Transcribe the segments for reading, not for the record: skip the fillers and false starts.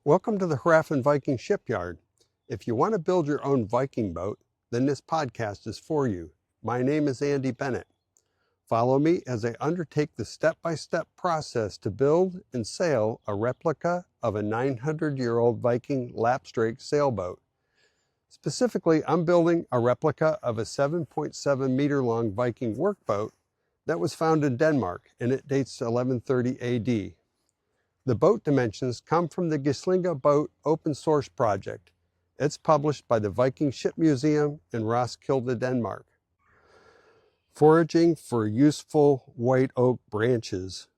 Welcome to the Viking Shipyard. If you want to build your own Viking boat, then this podcast is for you. My name is Andy Bennett. Follow me as I undertake the step-by-step process to build and sail a replica of a 900-year-old Viking lapstrake sailboat. Specifically, I'm building a replica of a 7.7 meter long Viking workboat that was found in Denmark, and it dates to 1130 AD. The boat dimensions come from the Gislinge boat open source project. It's published by the Viking Ship Museum in Roskilde, Denmark. Foraging for useful white oak branches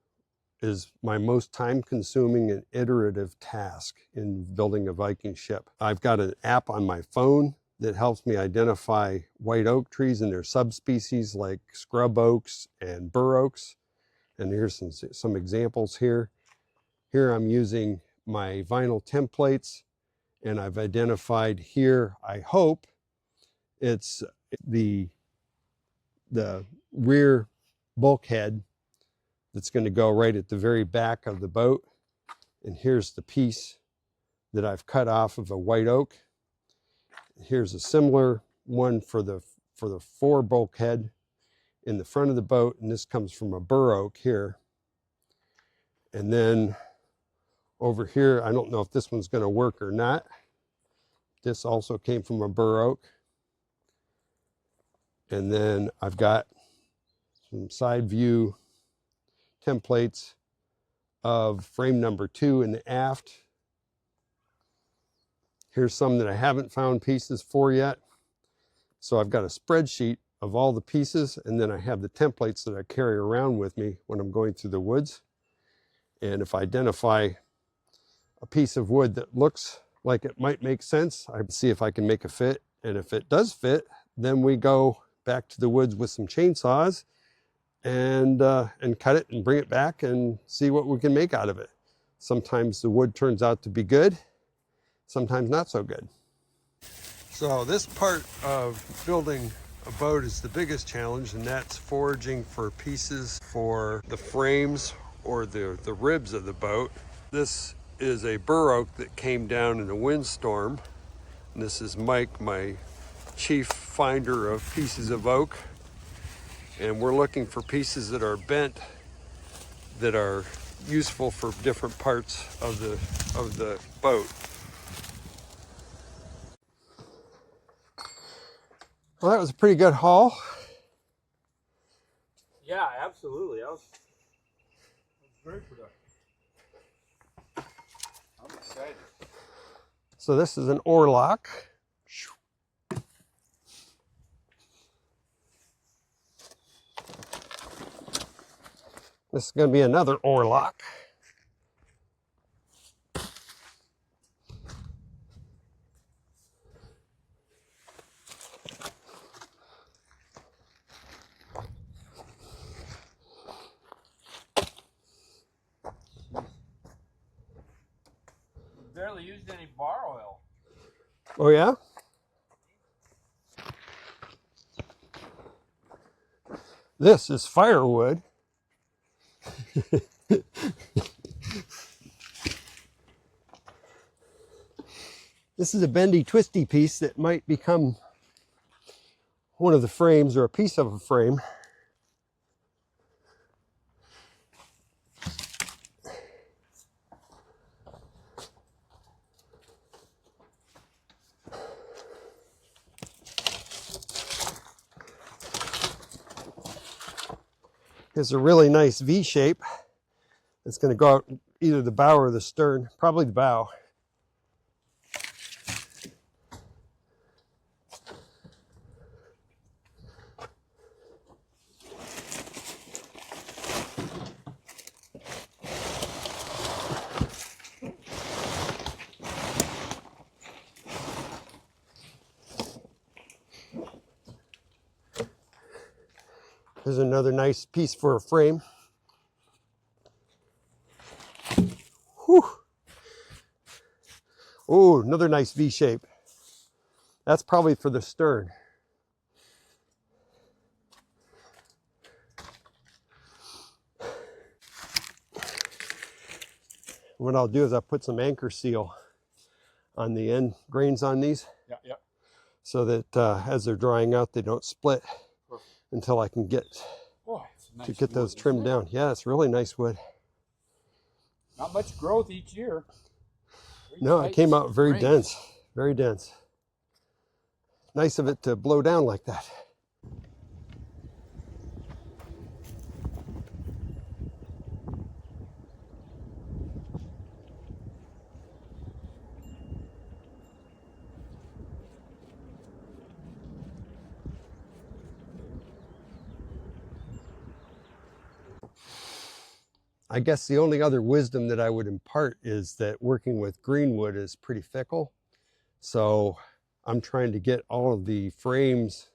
is my most time-consuming and iterative task in building a Viking ship. I've got an app on my phone that helps me identify white oak trees and their subspecies like scrub oaks and bur oaks. And here's some examples here. Here I'm using my vinyl templates, and I've identified here, I hope, it's the rear bulkhead that's going to go right at the very back of the boat. And here's the piece that I've cut off of a white oak. Here's a similar one for the fore bulkhead in the front of the boat, and this comes from a bur oak here. And then over here, I don't know if this one's going to work or not. This also came from a bur oak. And then I've got some side view templates of frame number 2 in the aft. Here's some that I haven't found pieces for yet. So I've got a spreadsheet of all the pieces, and then I have the templates that I carry around with me when I'm going through the woods. And if I identify a piece of wood that looks like it might make sense, I see if I can make a fit. And if it does fit, then we go back to the woods with some chainsaws and cut it and bring it back and see what we can make out of it. Sometimes the wood turns out to be good, sometimes not so good. So this part of building a boat is the biggest challenge, and that's foraging for pieces for the frames or the ribs of the boat. This is a bur oak that came down in a windstorm. And this is Mike, my chief finder of pieces of oak. And we're looking for pieces that are bent, that are useful for different parts of the boat. Well, that was a pretty good haul. Yeah, absolutely. That was very productive. I'm excited. So this is an oar lock. This is going to be another oar lock. Barely used any bar oil. Oh yeah? This is firewood. This is a bendy twisty piece that might become one of the frames or a piece of a frame. Here's a really nice V shape. It's going to go out either the bow or the stern, probably the bow. Here's another nice piece for a frame. Whew. Oh, another nice V shape. That's probably for the stern. What I'll do is I'll put some anchor seal on the end grains on these. Yeah, yeah. So that as they're drying out, they don't split. Perfect. Until I can get Boy, it's a nice to get wood, those trimmed isn't it? down. Yeah, it's really nice wood. Not much growth each year. Very No, it tight came out very grains. dense, very dense. Nice of it to blow down like that. I guess the only other wisdom that I would impart is that working with green wood is pretty fickle. So I'm trying to get all of the frames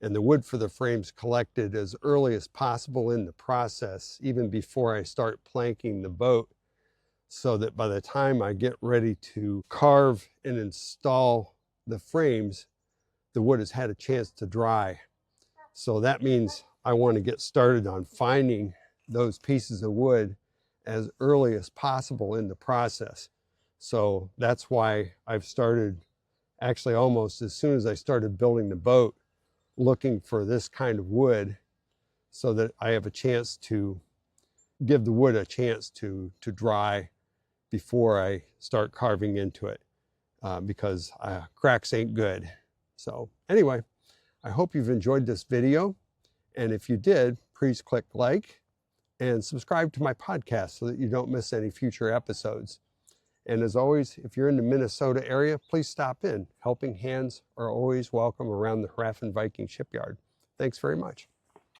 and the wood for the frames collected as early as possible in the process, even before I start planking the boat, so that by the time I get ready to carve and install the frames, the wood has had a chance to dry. So that means I want to get started on finding those pieces of wood as early as possible in the process. So that's why I've started, actually almost as soon as I started building the boat, looking for this kind of wood so that I have a chance to give the wood a chance to dry before I start carving into it, because cracks ain't good. So anyway, I hope you've enjoyed this video. And if you did, please click like and subscribe to my podcast so that you don't miss any future episodes. And as always, if you're in the Minnesota area, please stop in. Helping hands are always welcome around the Viking Shipyard. Thanks very much.